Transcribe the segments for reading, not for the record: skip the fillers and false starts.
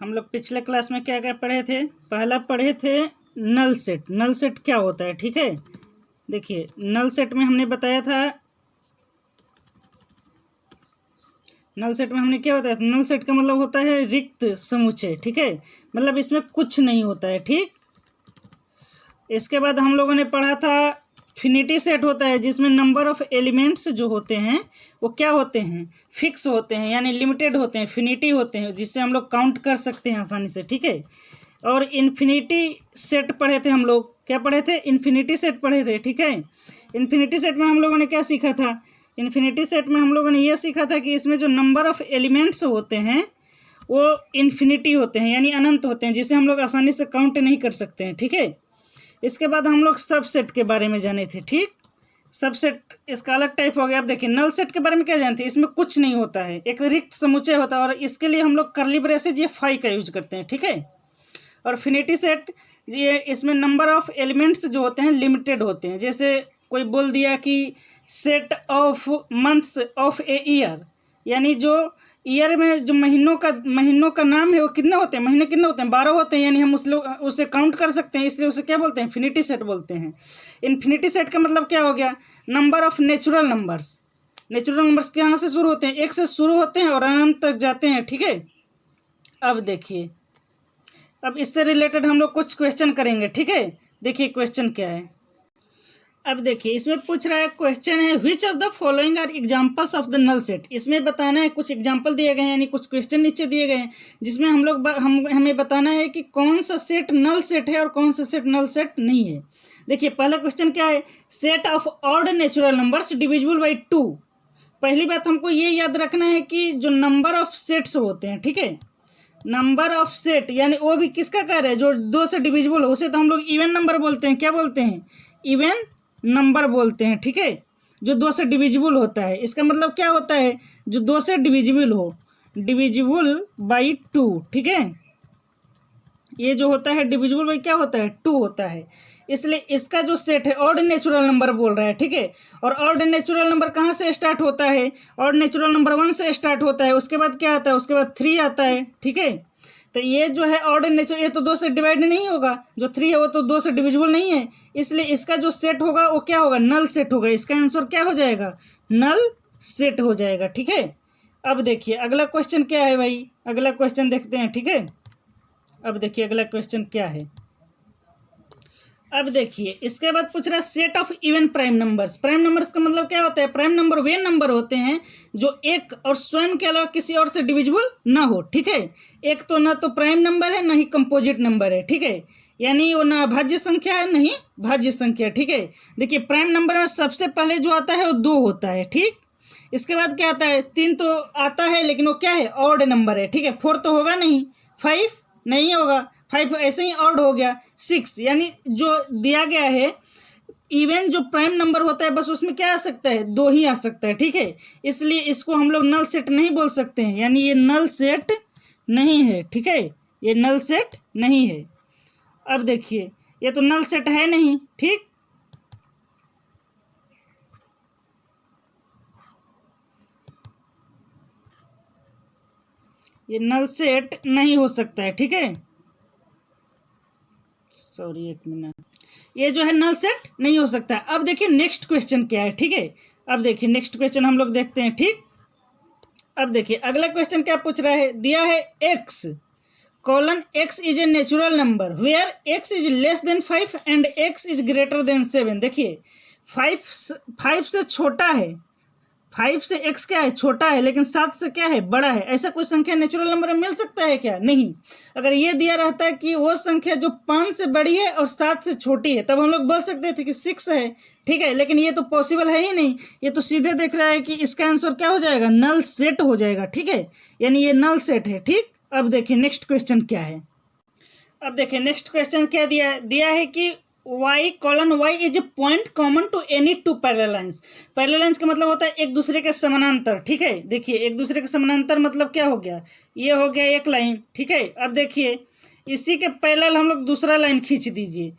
हम लोग पिछले क्लास में क्या क्या पढ़े थे। पहला पढ़े थे नल सेट। नल सेट क्या होता है, ठीक है। देखिए नल सेट में हमने बताया था, नल सेट में हमने क्या बताया था, नल सेट का मतलब होता है रिक्त समुच्चय, ठीक है। मतलब इसमें कुछ नहीं होता है, ठीक। इसके बाद हम लोगों ने पढ़ा था फिनिटी सेट होता है, जिसमें नंबर ऑफ एलिमेंट्स जो होते हैं वो क्या होते हैं, फिक्स होते हैं, यानी लिमिटेड होते हैं, फिनिटी होते हैं, जिससे हम लोग काउंट कर सकते हैं आसानी से, ठीक है। और इन्फिनिटी सेट पढ़े थे हम लोग, क्या पढ़े थे, इन्फिनिटी सेट पढ़े थे, ठीक है। इन्फिनिटी सेट में हम लोगों ने क्या सीखा था, इन्फिनिटी सेट में हम लोगों ने यह सीखा था कि इसमें जो नंबर ऑफ एलिमेंट्स होते हैं वो इन्फिनिटी होते हैं, यानी अनंत होते हैं, जिसे हम लोग आसानी से काउंट नहीं कर सकते हैं, ठीक है। इसके बाद हम लोग सबसेट के बारे में जाने थे, ठीक। सबसेट इसका अलग टाइप हो गया। आप देखिए नल सेट के बारे में क्या जानते हैं, इसमें कुछ नहीं होता है, एक रिक्त समुच्चय होता है, और इसके लिए हम लोग कर्ली ब्रेसेज ये फाई का यूज करते हैं, ठीक है। और फिनिटी सेट ये इसमें नंबर ऑफ एलिमेंट्स जो होते हैं लिमिटेड होते हैं। जैसे कोई बोल दिया कि set of months of a year, यानी जो ईयर में जो महीनों का नाम है वो कितने होते हैं, महीने कितने होते हैं, 12 होते हैं, यानी हम उसे काउंट कर सकते हैं, इसलिए उसे क्या बोलते हैं, फिनिटी सेट बोलते हैं। इन्फिनिटी सेट का मतलब क्या हो गया, number of natural numbers. Natural numbers कहाँ से शुरू होते हैं, एक से शुरू होते हैं और अनंत तक जाते हैं, ठीक है। अब देखिए, अब इससे रिलेटेड हम लोग कुछ क्वेश्चन करेंगे, ठीक है। देखिए क्वेश्चन क्या है। अब देखिए इसमें पूछ रहा है, क्वेश्चन है which of the following are examples of the null set. इसमें बताना है, कुछ एग्जांपल दिए गए हैं, यानी कुछ क्वेश्चन नीचे दिए गए हैं, जिसमें हमें बताना है कि कौन सा सेट नल सेट है और कौन सा सेट नल सेट नहीं है। देखिए पहला क्वेश्चन क्या है, set of odd natural numbers divisible by 2। पहली बात हमको ये याद रखना है कि जो नंबर ऑफ सेट्स होते हैं, ठीक है, नंबर ऑफ सेट यानी वो भी किसका कार्य है, जो 2 से डिविजिबल हो, उसे तो हम लोग इवन नंबर बोलते हैं। क्या बोलते हैं, इवन नंबर बोलते हैं, ठीक है। जो 2 से डिविजिबल होता है, इसका मतलब क्या होता है, जो 2 से डिविजिबल हो, डिविजिबल बाई 2, ठीक है। ये जो होता है डिविजिबल बाई क्या होता है, 2 होता है, इसलिए इसका जो सेट है ऑड नेचुरल नंबर बोल रहा है, ठीक है। और ऑड नेचुरल नंबर कहाँ से स्टार्ट होता है, ऑड नेचुरल नंबर 1 से स्टार्ट होता है, उसके बाद क्या आता है, उसके बाद 3 आता है, ठीक है। तो ये जो है ऑड नेचुरल, ये तो 2 से डिवाइड नहीं होगा, जो 3 है वो तो 2 से डिविजिबल नहीं है, इसलिए इसका जो सेट होगा वो क्या होगा, नल सेट होगा। इसका आंसर क्या हो जाएगा, नल सेट हो जाएगा, ठीक है। अब देखिए अगला क्वेश्चन क्या है भाई, अगला क्वेश्चन देखते हैं, ठीक है। अब देखिए अगला क्वेश्चन क्या है। अब देखिए इसके बाद पूछ रहा है set of even prime numbers. Prime numbers का मतलब क्या होता है, प्राइम नंबर वे नंबर होते हैं जो एक और स्वयं के अलावा किसी और से डिविजिबल ना हो, ठीक है। एक तो ना तो प्राइम नंबर है ना ही कंपोजिट नंबर है, ठीक है, यानी वो ना भाज्य संख्या है नहीं भाज्य संख्या, ठीक है। देखिए प्राइम नंबर में सबसे पहले जो आता है वो 2 होता है, ठीक। इसके बाद क्या आता है, 3 तो आता है लेकिन वो क्या है, ऑड नंबर है, ठीक है। 4 तो होगा नहीं, 5 नहीं होगा, 5 ऐसे ही ऑड हो गया, 6 यानी जो दिया गया है इवन जो प्राइम नंबर होता है बस उसमें क्या आ सकता है, 2 ही आ सकता है, ठीक है। इसलिए इसको हम लोग नल सेट नहीं बोल सकते हैं, यानी ये नल सेट नहीं है, ठीक है, ये नल सेट नहीं है। अब देखिए ये तो नल सेट है नहीं, ठीक। ये नल सेट नहीं हो सकता है, ठीक है। सॉरी एक मिनट, ये जो है नल सेट नहीं हो सकता। अब देखिए नेक्स्ट क्वेश्चन क्या है, ठीक है। अब देखिए नेक्स्ट क्वेश्चन हम लोग देखते हैं, ठीक। अब देखिए अगला क्वेश्चन क्या पूछ रहा है, दिया है x colon x is a natural number where x is less than 5 and x is greater than 7। देखिए 5 से छोटा है, 5 से x क्या है, छोटा है, लेकिन 7 से क्या है, बड़ा है। ऐसा कोई संख्या नेचुरल नंबर में मिल सकता है क्या, नहीं। अगर ये दिया रहता है कि वो संख्या जो 5 से बड़ी है और 7 से छोटी है, तब हम लोग बोल सकते थे कि 6 है, ठीक है। लेकिन ये तो पॉसिबल है ही नहीं, ये तो सीधे देख रहा है कि इसका आंसर क्या हो जाएगा, नल सेट हो जाएगा, ठीक है, यानी ये नल सेट है, ठीक। अब देखिए नेक्स्ट क्वेश्चन क्या है। अब देखिए नेक्स्ट क्वेश्चन क्या दिया है कि y colon y is a point common to any 2 parallel lines. Parallel lines का मतलब होता है एक दूसरे के समानांतर, ठीक है। देखिए एक दूसरे के समानांतर मतलब क्या हो गया, ये हो गया एक लाइन, ठीक है। अब देखिए इसी के पैरेलल हम लोग दूसरा लाइन खींच दीजिए,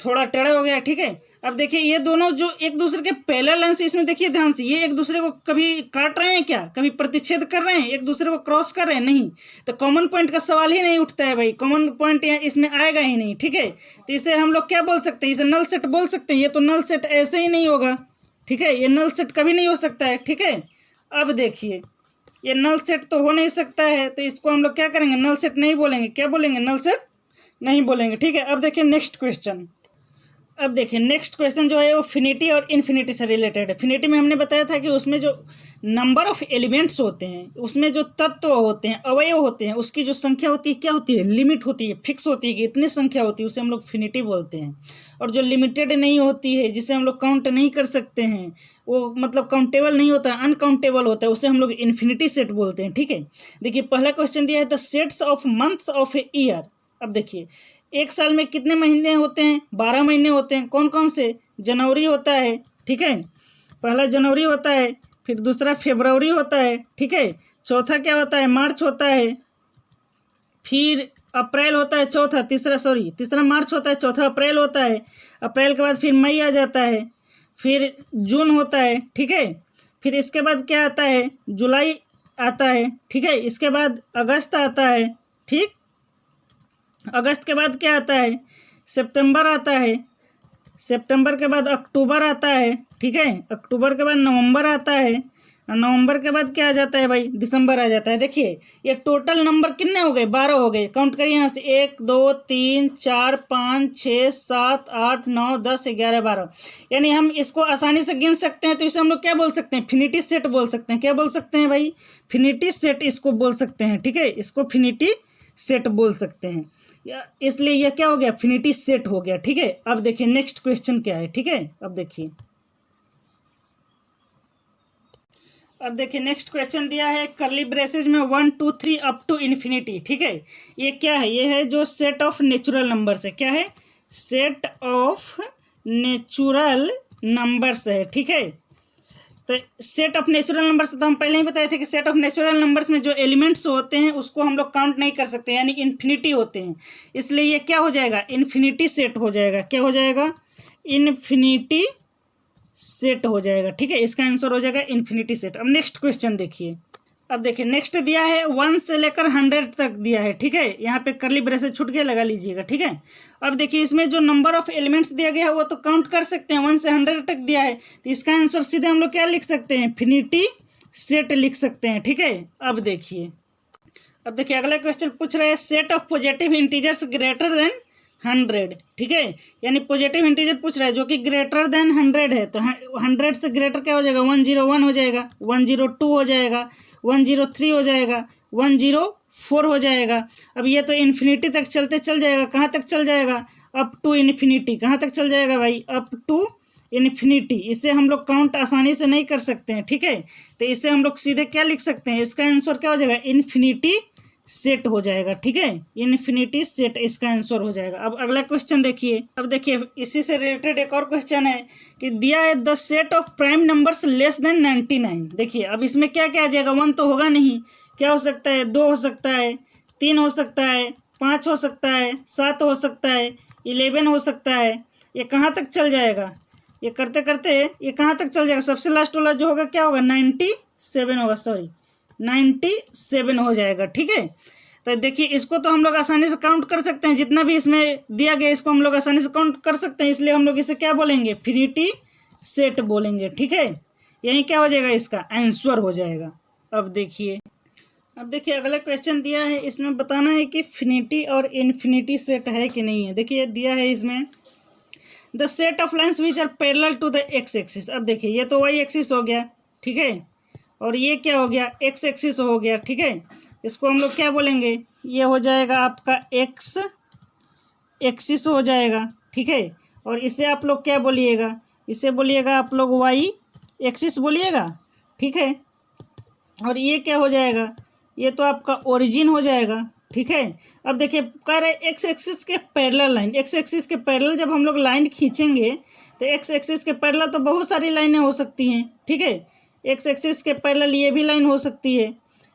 थोड़ा टेढ़ा हो गया, ठीक है। अब देखिए ये दोनों जो एक दूसरे के पैरेलल लाइन से, इसमें देखिए ध्यान से, ये एक दूसरे को कभी काट रहे हैं क्या, कभी प्रतिच्छेद कर रहे हैं, एक दूसरे को क्रॉस कर रहे हैं, नहीं। तो कॉमन पॉइंट का सवाल ही नहीं उठता है भाई, कॉमन पॉइंट इसमें आएगा ही नहीं, ठीक है। तो इसे हम लोग क्या बोल सकते हैं, इसे नल सेट बोल सकते हैं। ये तो नल सेट ऐसे ही नहीं होगा, ठीक है, ये नल सेट कभी नहीं हो सकता है, ठीक है। अब देखिए ये नल सेट तो हो नहीं सकता है, तो इसको हम लोग क्या करेंगे, नल सेट नहीं बोलेंगे, क्या बोलेंगे, नल सेट नहीं बोलेंगे, ठीक है। अब देखिए नेक्स्ट क्वेश्चन। अब देखिए नेक्स्ट क्वेश्चन जो है वो फिनिटी और इन्फिनिटी से रिलेटेड है। फिनिटी में हमने बताया था कि उसमें जो नंबर ऑफ एलिमेंट्स होते हैं, उसमें जो तत्व होते हैं, अवयव होते हैं, उसकी जो संख्या होती है क्या होती है, लिमिट होती है, फिक्स होती है कि इतनी संख्या होती है, उसे हम लोग फिनिटी बोलते हैं। और जो लिमिटेड नहीं होती है, जिसे हम लोग काउंट नहीं कर सकते हैं, वो मतलब काउंटेबल नहीं होता है, अनकाउंटेबल होता है, उसे हम लोग इन्फिनिटी सेट बोलते हैं, ठीक है। देखिए पहला क्वेश्चन दिया है the sets of months of a year. अब देखिए एक साल में कितने महीने होते हैं, 12 महीने होते हैं। कौन कौन से, जनवरी होता है, ठीक है, पहला जनवरी होता है, फिर दूसरा फरवरी होता है, ठीक है, चौथा क्या होता है, मार्च होता है, फिर अप्रैल होता है, तीसरा मार्च होता है, चौथा अप्रैल होता है, अप्रैल के बाद फिर मई आ जाता है, फिर जून होता है, ठीक है, फिर इसके बाद क्या आता है, जुलाई आता है, ठीक है, इसके बाद अगस्त आता है, ठीक, अगस्त के बाद क्या आता है, सितंबर आता है, सितंबर के बाद अक्टूबर आता है, ठीक है, अक्टूबर के बाद नवंबर आता है, और नवंबर के बाद क्या आ जाता है भाई, दिसंबर आ जाता है। देखिए ये टोटल नंबर कितने हो गए, 12 हो गए। काउंट करिए यहाँ से, 1 2 3 4 5 6 7 8 9 10 11 12, यानी हम इसको आसानी से गिन सकते हैं। तो इसे हम लोग क्या बोल सकते हैं, फिनिटी सेट बोल सकते हैं। क्या बोल सकते हैं भाई, फिनिटी सेट इसको बोल सकते हैं, ठीक है, इसको फिनिटी सेट बोल सकते हैं। इसलिए यह क्या हो गया, फिनिटी सेट हो गया, ठीक है। अब देखिए नेक्स्ट क्वेश्चन क्या है, ठीक है। अब देखिए नेक्स्ट क्वेश्चन दिया है करली ब्रेसेज में 1 2 3 अप टू इन्फिनिटी, ठीक है। ये क्या है, ये है जो सेट ऑफ नेचुरल नंबर्स है। क्या है, सेट ऑफ नेचुरल नंबर्स है, ठीक है। तो सेट ऑफ नेचुरल नंबर्स तो हम पहले ही बताए थे कि सेट ऑफ नेचुरल नंबर्स में जो एलिमेंट्स होते हैं उसको हम लोग काउंट नहीं कर सकते, यानी इन्फिनिटी होते हैं। इसलिए ये क्या हो जाएगा, इन्फिनिटी सेट हो जाएगा। क्या हो जाएगा, इन्फिनिटी सेट हो जाएगा, ठीक है, इसका आंसर हो जाएगा इन्फिनिटी सेट। अब नेक्स्ट क्वेश्चन देखिए। अब देखिए नेक्स्ट दिया है 1 से लेकर 100 तक दिया है, ठीक है। यहाँ पे करली ब्रेसेस छूट गया, लगा लीजिएगा, ठीक है। अब देखिए इसमें जो नंबर ऑफ एलिमेंट्स दिया गया है वो तो काउंट कर सकते हैं, 1 से 100 तक दिया है, तो इसका आंसर सीधे हम लोग क्या लिख सकते हैं, फिनिटी सेट लिख सकते हैं, ठीक है। अब देखिए अगला क्वेश्चन पूछ रहा है set of positive integers greater than 100, ठीक है, यानी पॉजिटिव इंटीजर पूछ रहा है जो कि ग्रेटर देन 100 है। तो 100 से ग्रेटर क्या हो जाएगा, 101 हो जाएगा, 102 हो जाएगा, 103 हो जाएगा, 104 हो जाएगा। अब ये तो इन्फिनिटी तक चलते चल जाएगा, कहाँ तक चल जाएगा, अप टू इन्फिनिटी। कहाँ तक चल जाएगा भाई, अप टू इन्फिनिटी। इसे हम लोग काउंट आसानी से नहीं कर सकते हैं, ठीक है। तो इसे हम लोग सीधे क्या लिख सकते हैं, इसका आंसर क्या हो जाएगा, इन्फिनिटी सेट हो जाएगा, ठीक है, इन्फिनिटी सेट इसका आंसर हो जाएगा। अब अगला क्वेश्चन देखिए। अब देखिए इसी से रिलेटेड एक और क्वेश्चन है कि दिया है the set of prime numbers less than 99। देखिए अब इसमें क्या क्या आ जाएगा, 1 तो होगा नहीं, क्या हो सकता है, 2 हो सकता है, 3 हो सकता है, 5 हो सकता है, 7 हो सकता है, 11 हो सकता है। ये कहाँ तक चल जाएगा, ये करते करते ये कहाँ तक चल जाएगा, सबसे लास्ट वाला जो होगा क्या होगा, 97 होगा, 97 हो जाएगा, ठीक है। तो देखिए इसको तो हम लोग आसानी से काउंट कर सकते हैं, जितना भी इसमें दिया गया इसको हम लोग आसानी से काउंट कर सकते हैं, इसलिए हम लोग इसे क्या बोलेंगे, फिनिटी सेट बोलेंगे, ठीक है। यही क्या हो जाएगा, इसका आंसर हो जाएगा। अब देखिए अगला क्वेश्चन दिया है, इसमें बताना है कि फिनिटी और इन्फिनिटी सेट है कि नहीं है। देखिए दिया है इसमें the set of lines which are parallel to the x axis. अब देखिए ये तो वाई एक्सिस हो गया, ठीक है, और ये क्या हो गया, एक्स एक्सिस हो गया, ठीक है। इसको हम लोग क्या बोलेंगे, ये हो जाएगा आपका एक्स एक्सिस हो जाएगा, ठीक है। और इसे आप लोग क्या बोलिएगा, इसे बोलिएगा आप लोग वाई एक्सिस बोलिएगा, ठीक है। और ये क्या हो जाएगा, ये तो आपका ओरिजिन हो जाएगा, ठीक है। अब देखिए कह रहे एक्स एक्सिस के पैरेलल लाइन, एक्स एक्सिस के पैरेलल जब हम लोग लाइन खींचेंगे तो एक्स एक्सिस के पैरेलल तो बहुत सारी लाइनें हो सकती हैं, ठीक है। एक्स एक्सिस के पैरेलल ये भी लाइन हो सकती है,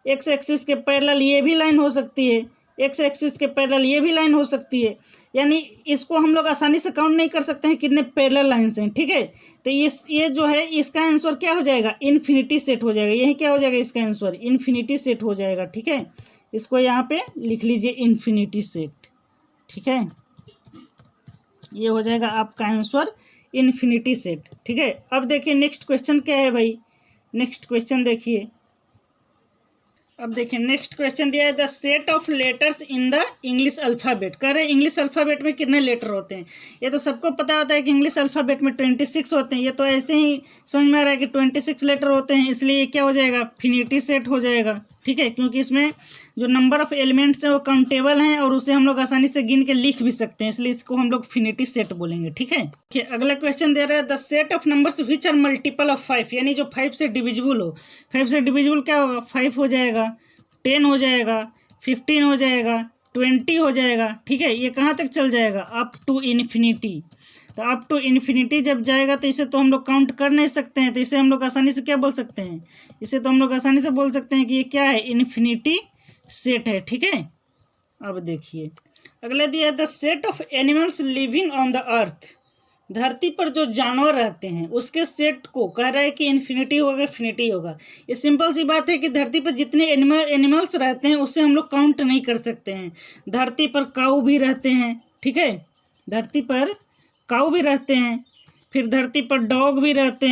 एक्स एक्सिस के पैरेलल ये भी लाइन हो सकती है, एक्स एक्सिस के पैरेलल ये भी लाइन हो सकती है, यानी इसको हम लोग आसानी से काउंट नहीं कर सकते हैं कितने पैरेलल लाइन्स हैं, ठीक है। तो ये जो है इसका आंसर क्या हो जाएगा, इन्फिनिटी सेट हो जाएगा। यही क्या हो जाएगा इसका आंसर, इन्फिनिटी सेट हो जाएगा, ठीक है। इसको यहाँ पे लिख लीजिए इन्फिनिटी सेट, ठीक है। ये हो जाएगा आपका आंसर इन्फिनिटी सेट, ठीक है। अब देखिए नेक्स्ट क्वेश्चन क्या है भाई, नेक्स्ट क्वेश्चन देखिए। अब देखिए नेक्स्ट क्वेश्चन दिया है the set of letters in the English alphabet. कह रहे हैं इंग्लिश अल्फ़ाबेट में कितने लेटर होते हैं। ये तो सबको पता होता है कि इंग्लिश अल्फ़ाबेट में 26 होते हैं। ये तो ऐसे ही समझ में आ रहा है कि 26 लेटर होते हैं, इसलिए क्या हो जाएगा, फिनिटी सेट हो जाएगा, ठीक है। क्योंकि इसमें जो नंबर ऑफ एलिमेंट्स हैं वो काउंटेबल हैं और उसे हम लोग आसानी से गिन के लिख भी सकते हैं, इसलिए इसको हम लोग फिनिटी सेट बोलेंगे, ठीक है। अगला क्वेश्चन दे रहा है the set of numbers which are multiple of 5, यानी जो 5 से डिविजिबल हो। 5 से डिविजिबल क्या होगा, 5 हो जाएगा, 10 हो जाएगा, 15 हो जाएगा, 20 हो जाएगा, ठीक है। ये कहाँ तक चल जाएगा, अप टू इन्फिनिटी। तो अप टू इन्फिनिटी जब जाएगा तो इसे तो हम लोग काउंट कर नहीं सकते हैं, तो इसे हम लोग आसानी से क्या बोल सकते हैं, इसे तो हम लोग आसानी से बोल सकते हैं कि ये क्या है, इन्फिनिटी सेट है, ठीक है। अब देखिए अगला दिया है the set of animals living on the earth. धरती पर जो जानवर रहते हैं उसके सेट को कह रहा है कि इन्फिनिटी होगा, फिनिटी होगा। ये सिंपल सी बात है कि धरती पर जितने एनिमल्स रहते हैं उससे हम लोग काउंट नहीं कर सकते हैं। धरती पर काऊ भी रहते हैं, ठीक है, धरती पर काऊ भी रहते हैं, फिर धरती पर डॉग भी रहते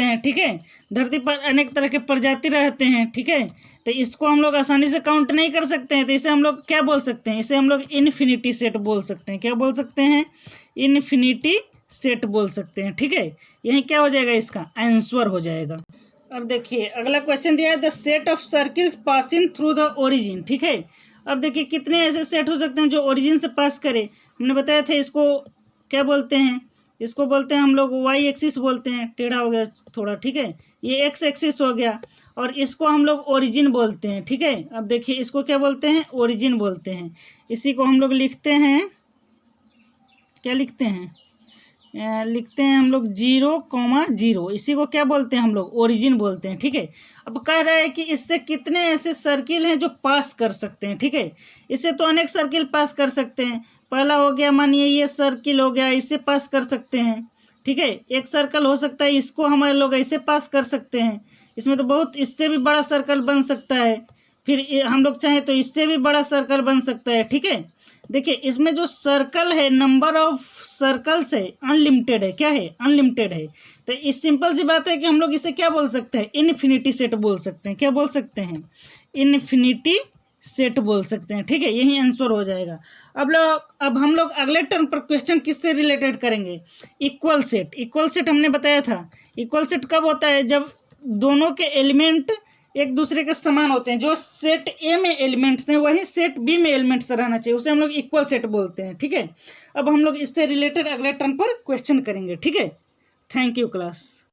हैं, ठीक है। धरती पर अनेक तरह के प्रजाति रहते हैं, ठीक है। तो इसको हम लोग आसानी से काउंट नहीं कर सकते हैं, तो इसे हम लोग क्या बोल सकते हैं, इसे हम लोग इन्फिनिटी सेट बोल सकते हैं। क्या बोल सकते हैं, इन्फिनिटी सेट बोल सकते हैं, ठीक है। यही क्या हो जाएगा, इसका आंसर हो जाएगा। अब देखिए अगला क्वेश्चन दिया है the set of circles passing through the origin, ठीक है। अब देखिए कितने ऐसे सेट हो सकते हैं जो ओरिजिन से पास करे। हमने बताया था इसको क्या बोलते हैं, इसको बोलते हैं हम लोग वाई एक्सिस बोलते हैं, टेढ़ा हो गया थोड़ा, ठीक है। ये एक्स एक्सिस हो गया और इसको हम लोग ओरिजिन बोलते हैं, ठीक है। अब देखिए इसको क्या बोलते हैं, ओरिजिन बोलते हैं। इसी को हम लोग लिखते हैं, क्या लिखते हैं, लिखते हैं हम लोग 0,0। इसी को क्या बोलते हैं हम लोग, ओरिजिन बोलते हैं, ठीक है। अब कह रहा है कि इससे कितने ऐसे सर्किल हैं जो पास कर सकते हैं, ठीक है। इससे तो अनेक सर्किल पास कर सकते हैं। पहला हो गया, मानिए ये सर्किल हो गया, इसे पास कर सकते हैं, ठीक है। एक सर्कल हो सकता है, इसको हमारे लोग ऐसे पास कर सकते हैं। इसमें तो बहुत इससे भी बड़ा सर्कल बन सकता है, फिर हम लोग चाहें तो इससे भी बड़ा सर्कल बन सकता है, ठीक है। देखिए इसमें जो सर्कल है, नंबर ऑफ सर्कल्स है अनलिमिटेड है, क्या है, अनलिमिटेड है। तो इस सिंपल सी बात है कि हम लोग इसे क्या बोल सकते हैं, इन्फिनिटी सेट बोल सकते हैं। क्या बोल सकते हैं, इन्फिनिटी सेट बोल सकते हैं, ठीक है। यही आंसर हो जाएगा। अब हम लोग अगले टर्म पर क्वेश्चन किससे रिलेटेड करेंगे, इक्वल सेट। इक्वल सेट हमने बताया था, इक्वल सेट कब होता है, जब दोनों के एलिमेंट एक दूसरे के समान होते हैं। जो सेट ए में एलिमेंट्स हैं वही सेट बी में एलिमेंट्स रहना चाहिए, उसे हम लोग इक्वल सेट बोलते हैं, ठीक है। अब हम लोग इससे रिलेटेड अगले टर्म पर क्वेश्चन करेंगे, ठीक है। Thank you class.